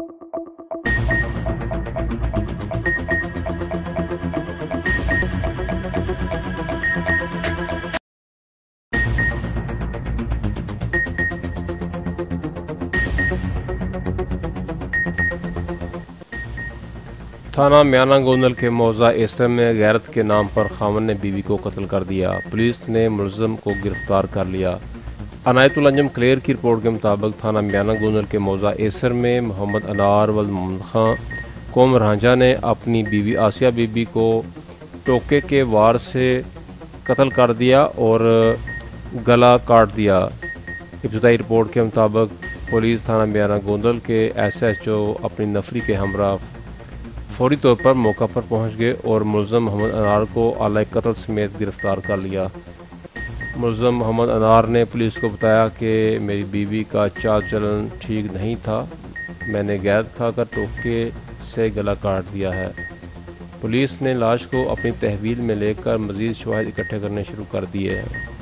تھانہ میانہ گوندل کے موضع ایسر میں غیرت کے نام پر خاوند نے بیوی کو قتل کر دیا، پولیس نے ملزم کو گرفتار کر لیا۔ عنایت الانجم کلیر کی رپورٹ کے مطابق تھانہ میانہ گوندل کے موضع ایسر میں محمد انار ولد محمد خان قوم رانجھا نے اپنی بیوی آسیہ بی بی کو ٹوکے کے وار سے قتل کر دیا اور گلا کاٹ دیا۔ ابتدائی رپورٹ کے مطابق پولیس تھانہ میانہ گوندل کے ایس ایچ او اپنی نفری کے ہمراہ فوری طور پر موقع پر پہنچ گئے اور ملزم محمد انار کو آلۂ قتل سمیت گرفتار کر لیا۔ ملزم محمد انار نے پولیس کو بتایا کہ میری بیوی کا چال چلن ٹھیک نہیں تھا، میں نے غیرت کھا کر ٹوکے سے گلا کاٹ دیا ہے۔ پولیس نے لاش کو اپنی تحویل میں لے کر مزید شواہد اکٹھے کرنے شروع کر دیے ہیں۔